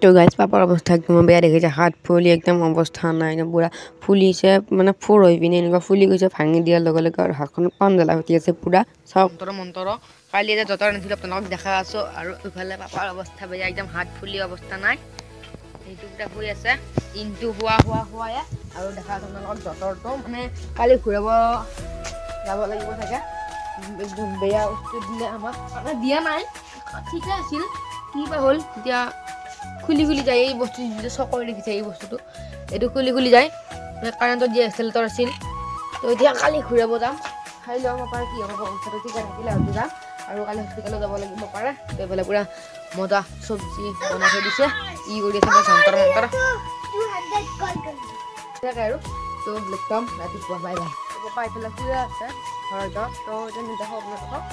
তো গাইজ পাপাৰ অৱস্থা একদম বেয়া দেখিছে হাত ফুলি একদম অৱস্থা নাই একদম পুৰা ফুলিছে মানে ফুৰ হৈ পিনে এনেকুৱা ফুলি গৈছে ভাঙি দিয়াৰ লগে লগে আৰু হাতখন পাণ জ্বলা উঠি আছে পুৰা চাওক মন্তৰ কালি এতিয়া যতৰ নিছিলোঁ আপোনালোকক দেখা আছোঁ আৰু ইফালে পাপাৰ অৱস্থা বেয়া একদম হাত ফুলি অৱস্থা নাই এইটো পুৰা হৈ আছে ইনটো হোৱাই আৰু দেখা আছে আপোনালোকক যতৰটো মানে কালি ঘূৰাব যাব লাগিব চাগে একদম বেয়া বস্তু দিলে আমাক মানে দিয়া নাই ঠিকে আছিল কি বা হ'ল এতিয়া খুলি যায় এই বস্তু চকৰ দেখিছে এই বস্তুটো এইটো খুলি যায় কাৰেণ্টত যি এক্সেলেটৰ আছিল তো এতিয়া কালি ঘূৰাব যাম খাই লওঁ পাপাৰ কি হ'ব অৱস্থাটো ঠিকে থাকিলে হয়তো যাম আৰু কালি হস্পিটেলত যাব লাগিব পাৰে তো এইফালে পুৰা মজা চব্জি বনাই থৈ দিছে ই কৰি আছে মই যন্তৰ মন্তৰ আৰু তো একদম ৰাতিপুৱা বাই পাপা এইফালে শুই আছে ঘৰত তো এতিয়া নিজে খাব আপোনালোকক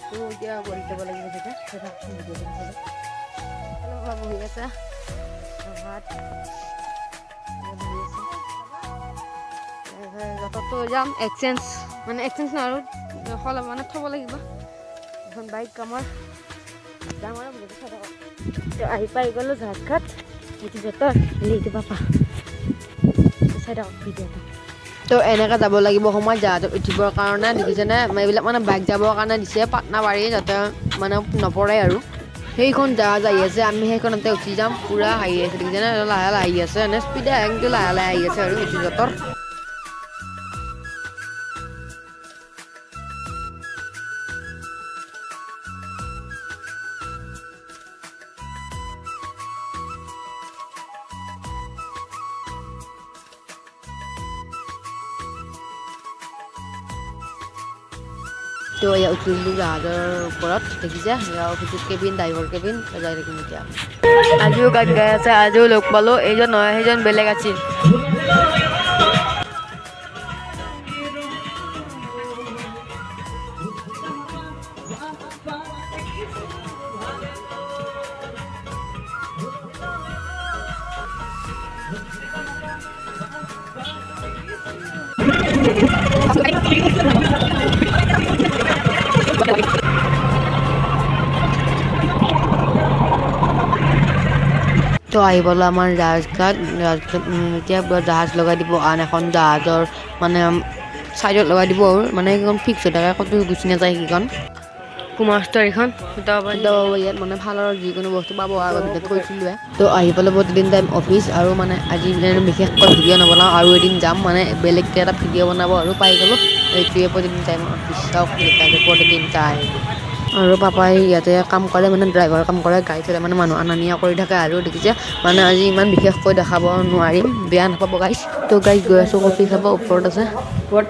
তো এতিয়া গঢ়ি যাব লাগিব চাগে বহি আছে ভাত যততো যাম এক্সচেঞ্জ মানে এক্সচেঞ্জ নহয় আৰু সলা মানে থ'ব লাগিব এখন বাইক আমাৰ যাম আৰু আহি পাই গ'লোঁ ঝাৰঘাট এইটো যতৰ এইটো পাপা চাই থাকক ভিডিঅ'টো তো এনেকৈ যাব লাগিব সময়ত জাহাজত উঠিবৰ কাৰণে দেখিছেনে এইবিলাক মানে বাইক যাবৰ কাৰণে দিছে পাটনা বাৰী যাতে মানে নপৰে আৰু সেইখন জাহাজ আহি আছে আমি সেইখনতে উঠি যাম পুৰা আহি আছে দেখিছেনে লাহে আহি আছে এনে স্পীডে কিন্তু লাহে আহি আছে আৰু এইটো যতৰ তো এয়া উঠিলোঁ জাহাজৰ ওপৰত দেখিছে অফিচত কেবিন ড্ৰাইভাৰ কেবিন যাই থাকিম এতিয়া আজিও গান গাই আছে আজিও লগ পালোঁ এইজন নহয় সেইজন বেলেগ আছিল তো আহি পালোঁ আমাৰ জাহাজঘাট এতিয়া জাহাজ লগাই দিব আন এখন জাহাজৰ মানে চাইডত লগাই দিব আৰু মানে সেইখন ফিক্স হৈ থাকে ক'তো গুচি নাযায় সেইখন কুমাৰষ্টৰ এইখন ইয়াত মানে ভালৰ যিকোনো বস্তু পাব আগৰ ভিতৰত কৈছিলোঁৱে তো আহি পালোঁ প্ৰতিদিন টাইম অফিচ আৰু মানে আজি বিশেষকৈ ভিডিঅ' নবনাওঁ আৰু এদিন যাম মানে বেলেগকৈ এটা ভিডিঅ' বনাব আৰু পাই গ'লোঁ এইটোৱে প্ৰতিদিন টাইম অফিচ চাওক প্ৰতিদিন টাইম আৰু পাপাই ইয়াতে কাম কৰে মানে ড্ৰাইভাৰ কাম কৰে গাড়ী চলাই মানে মানুহ অনা নিয়া কৰি থাকে আৰু দেখিছে মানে আজি ইমান বিশেষকৈ দেখাব নোৱাৰিম বেয়া নাপাব গাইজ তো গাইজ গৈ আছোঁ কফি খাব ওপৰত আছে ওপৰত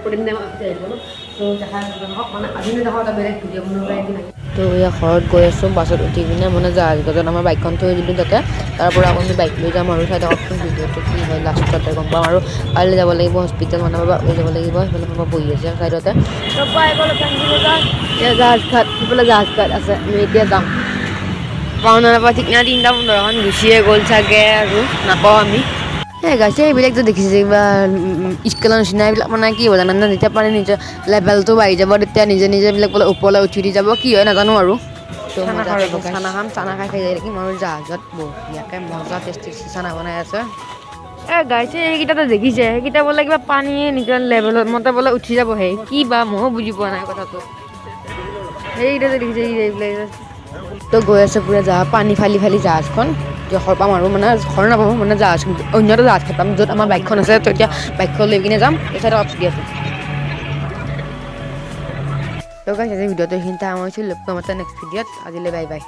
তো এয়া ঘৰত গৈ আছোঁ বাছত উঠি কিনে মানে জাহাজত আমাৰ বাইকখন থৈ দিলোঁ তাতে তাৰ পৰা আকৌ আমি বাইক লৈ যাম আৰু চাই থাককচোন ভিডিঅ'টো কি হয় লাষ্টতে গম পাম আৰু কাইলৈ যাব লাগিব হস্পিটেল মানে পাপা লৈ যাব লাগিব সেইফালে পাপা বহি আছে চাইডতে জাহাজঘাট সেইফালে জাহাজঘাট আছে আমি এতিয়া যাম পাওঁ নাপাওঁ ঠিক নাই 3:15 গুচিয়ে গ'ল চাগে আৰু নাপাওঁ আমি গাইছে এইবিলাকতো দেখিছে কিবা স্কুলৰ নিচিনা এইবিলাক মানে কি হ'ব জানানে যেতিয়া পানী নিজৰ লেভেলটো বাঢ়ি যাব তেতিয়া নিজে এইবিলাক বোলে ওপৰলৈ উঠি দি যাব কি হয় নাজানো আৰু চানা খাম চানা খাই যাই থাকিম আৰু জাহাজত বঢ়িয়াকৈ মজা টেষ্টি চানা বনাই আছে গাইছে সেইকেইটাতো দেখিছে সেইকেইটা বোলে কিবা পানীয়ে নিজৰ লেভেলত মতে বোলে উঠি যাব সেই কি বা ময়ো বুজি পোৱা নাই কথাটো সেইকেইটা দেখিছে এইবিলাক তো গৈ আছে পুৰা পানী ফালি জাহাজখন ঘৰ পাম আৰু মানে ঘৰ নাপাম মানে জাহাজ অন্য এটা জাহাজ খাই পাম য'ত আমাৰ বাইকখন আছে তো এতিয়া বাইকখন লৈ কিনে যাম এঠাইত অফ দি আছোঁ তো গাইছ আজি ভিডিঅ'টো এইখিনিতে সামৰিছোঁ লগ পাম এটা নেক্সট ভিডিঅ'ত আজিলৈ বাই বাই